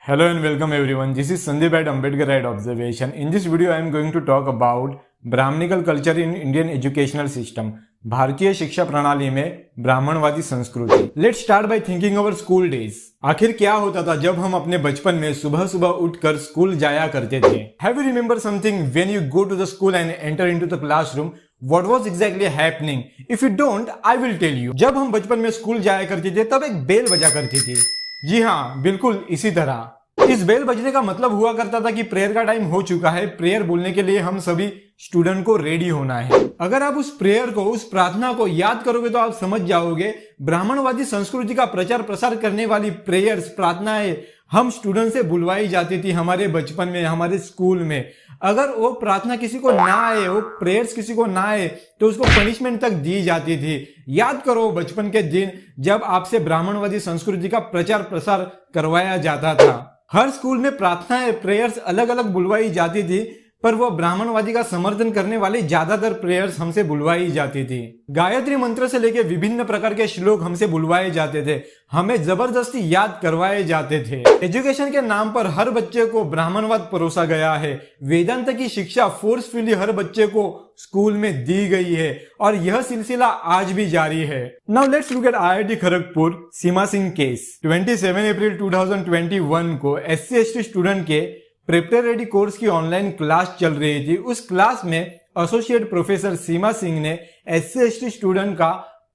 Hello and welcome everyone. This is Sandeep at Ambedkar at Observation. In this video, I am going to talk about Brahmanical culture in Indian educational system. भारतीय शिक्षा प्रणाली में ब्राह्मणवादी संस्कृति. Let's start by thinking our school days. आखिर क्या होता था जब हम अपने बचपन में सुबह सुबह उठकर स्कूल जाया करते थे? Have you remember something when you go to the school and enter into the classroom? What was exactly happening? If you don't, I will tell you. जब हम बचपन में स्कूल जाया करते थे तब एक बेल बजा करती थी. जी हाँ, बिल्कुल इसी तरह. इस बेल बजने का मतलब हुआ करता था कि प्रेयर का टाइम हो चुका है. प्रेयर बोलने के लिए हम सभी स्टूडेंट को रेडी होना है. अगर आप उस प्रेयर को, उस प्रार्थना को याद करोगे तो आप समझ जाओगे ब्राह्मणवादी संस्कृति का प्रचार प्रसार करने वाली प्रेयर्स, प्रार्थनाएं हम स्टूडेंट से बुलवाई जाती थी हमारे बचपन में, हमारे स्कूल में. अगर वो प्रार्थना किसी को ना आए, वो प्रेयर्स किसी को ना आए तो उसको पनिशमेंट तक दी जाती थी. याद करो बचपन के दिन जब आपसे ब्राह्मणवादी संस्कृति का प्रचार प्रसार करवाया जाता था. हर स्कूल में प्रार्थनाएं, प्रेयर्स अलग अलग बुलवाई जाती थी, पर वो ब्राह्मणवादी का समर्थन करने वाली ज्यादातर प्रेयर्स हमसे बुलवाई जाती थी. गायत्री मंत्र से लेकर विभिन्न प्रकार के श्लोक हमसे बुलवाए जाते थे, हमें जबरदस्ती याद करवाए जाते थे. एजुकेशन के नाम पर हर बच्चे को ब्राह्मणवाद परोसा गया है. वेदांत की शिक्षा फोर्सफुली हर बच्चे को स्कूल में दी गई है और यह सिलसिला आज भी जारी है. Now let's look at IIT Kharagpur Seema Singh case. 27 अप्रैल 2021 को SC/ST स्टूडेंट के प्रिपरेटरी कोर्स की ऑनलाइन क्लास चल रही थी. उस क्लास में एसोसिएट प्रोफेसर सीमा सिंह ने SC/ST स्टूडेंट का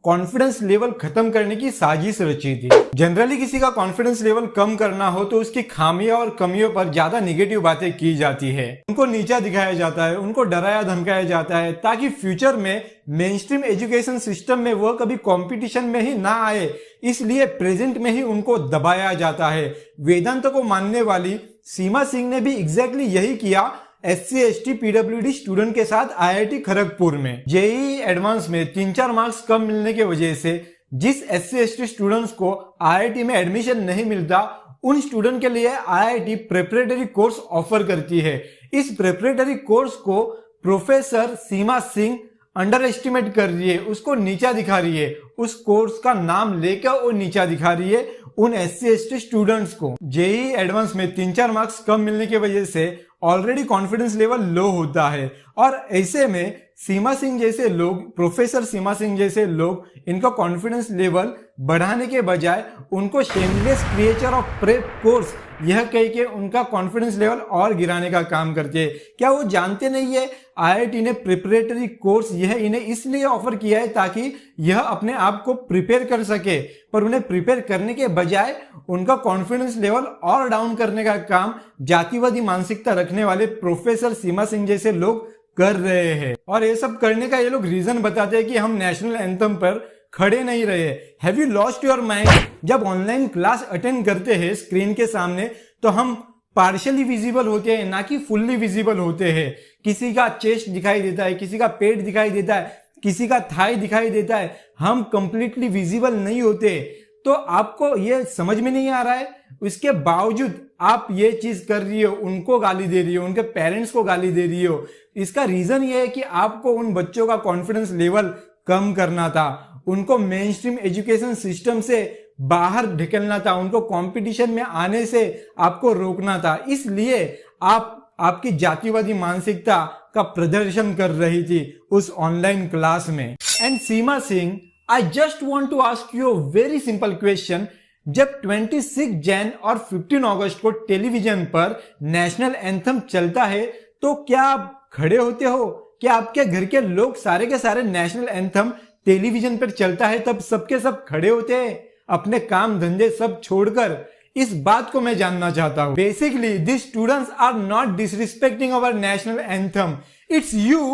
कॉन्फिडेंस लेवल खत्म करने की साजिश रची थी. जनरली किसी का कॉन्फिडेंस लेवल कम करना हो तो उसकी खामियां और कमियों पर ज्यादा निगेटिव बातें की जाती है, उनको नीचा दिखाया जाता है, उनको डराया धमकाया जाता है ताकि फ्यूचर में मेन स्ट्रीम एजुकेशन सिस्टम में वह कभी कंपटीशन में ही ना आए. इसलिए प्रेजेंट में ही उनको दबाया जाता है. वेदांत को मानने वाली सीमा सिंह ने भी एग्जैक्टली यही किया SC/ST PWD स्टूडेंट के साथ IIT खड़गपुर में. जेईई एडवांस में 3-4 मार्क्स कम मिलने की वजह से जिस SC/ST स्टूडेंट्स को IIT में एडमिशन नहीं मिलता, उन स्टूडेंट के लिए IIT प्रिपरेटरी कोर्स ऑफर करती है. इस प्रिपरेटरी कोर्स को professor Seema Singh under estimate कर रही है, उसको नीचा दिखा रही है. उस कोर्स का नाम लेकर वो नीचा दिखा रही है उन SC/ST स्टूडेंट्स को. जेईई एडवांस में 3-4 मार्क्स कम मिलने की वजह से ऑलरेडी कॉन्फिडेंस लेवल लो होता है और ऐसे में सीमा सिंह जैसे लोग, प्रोफेसर सीमा सिंह जैसे लोग इनका कॉन्फिडेंस लेवल बढ़ाने के बजाय उनको shameless creature of prep course यह कह के उनका कॉन्फिडेंस लेवल और गिराने का काम करते हैं. क्या वो जानते नहीं है IIT ने प्रिपरेटरी कोर्स यह इन्हें इसलिए ऑफर किया है ताकि यह अपने आप को प्रिपेयर कर सके, पर उन्हें प्रिपेयर करने के बजाय उनका कॉन्फिडेंस लेवल और डाउन करने का काम जातिवादी मानसिकता रखने वाले प्रोफेसर सीमा सिंह जैसे लोग कर रहे हैं. और ये सब करने का ये लोग रीजन बताते हैं कि हम नेशनल एंथम पर खड़े नहीं रहे. Have you lost your mind? जब ऑनलाइन क्लास अटेंड करते हैं स्क्रीन के सामने तो हम पार्शियली विजिबल होते हैं, ना कि फुल्ली विजिबल होते हैं. किसी का चेस्ट दिखाई देता है, किसी का पेट दिखाई देता है, किसी का थाई दिखाई देता है. हम कंप्लीटली विजिबल नहीं होते. तो आपको ये समझ में नहीं आ रहा है, उसके बावजूद आप ये चीज कर रही हो, उनको गाली दे रही हो, उनके पेरेंट्स को गाली दे रही हो. इसका रीजन ये है कि आपको उन बच्चों का कॉन्फिडेंस लेवल कम करना था, उनको मेन स्ट्रीम एजुकेशन सिस्टम से बाहर ढकेलना था, उनको कंपटीशन में आने से आपको रोकना था. इसलिए आपकी जातिवादी मानसिकता का प्रदर्शन कर रही थी उस ऑनलाइन क्लास में. And Seema Singh, I just want to ask you a very simple question. जब 26 जैन और 15 अगस्त को टेलीविजन पर नेशनल एंथम चलता है तो क्या आप खड़े होते हो? क्या आपके घर के लोग सारे के सारे नेशनल एंथम टेलीविजन पर चलता है तब सबके सब खड़े होते हैं अपने काम धंधे सब छोड़कर? इस बात को मैं जानना चाहता हूं. Basically this students are not disrespecting our national anthem. It's you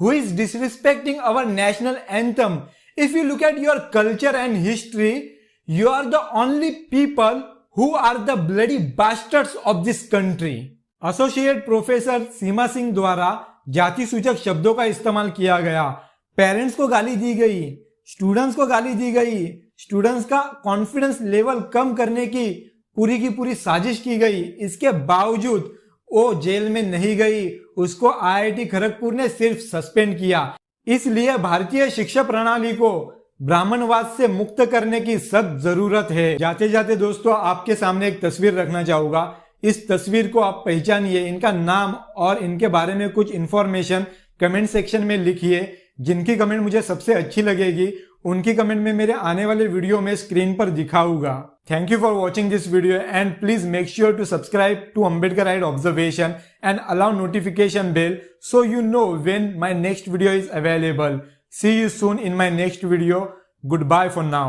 who is disrespecting our national anthem. If you look at your culture and history, you are the only people who are the bloody bastards of this country. Associate professor Seema Singh द्वारा जाति सूचक शब्दों का इस्तेमाल किया गया. Parents को गाली दी गई, स्टूडेंट्स को गाली दी गई, स्टूडेंट्स का कॉन्फिडेंस लेवल कम करने की पूरी साजिश की गई. इसके बावजूद वो जेल में नहीं गई, उसको IIT खड़गपुर ने सिर्फ सस्पेंड किया. इसलिए भारतीय शिक्षा प्रणाली को ब्राह्मणवाद से मुक्त करने की सख्त जरूरत है। जाते जाते दोस्तों आपके सामने एक तस्वीर रखना चाहूंगा। इस तस्वीर को आप पहचानिए, इनका नाम और इनके बारे में कुछ इंफॉर्मेशन कमेंट सेक्शन में लिखिए। जिनकी कमेंट मुझे सबसे अच्छी लगेगी उनकी कमेंट में मेरे आने वाले वीडियो में स्क्रीन पर दिखाऊंगा। Thank you for watching this video and please make sure to subscribe to Ambedkarite observation and allow notification bell so you know when my next video is available. See you soon in my next video. Goodbye for now.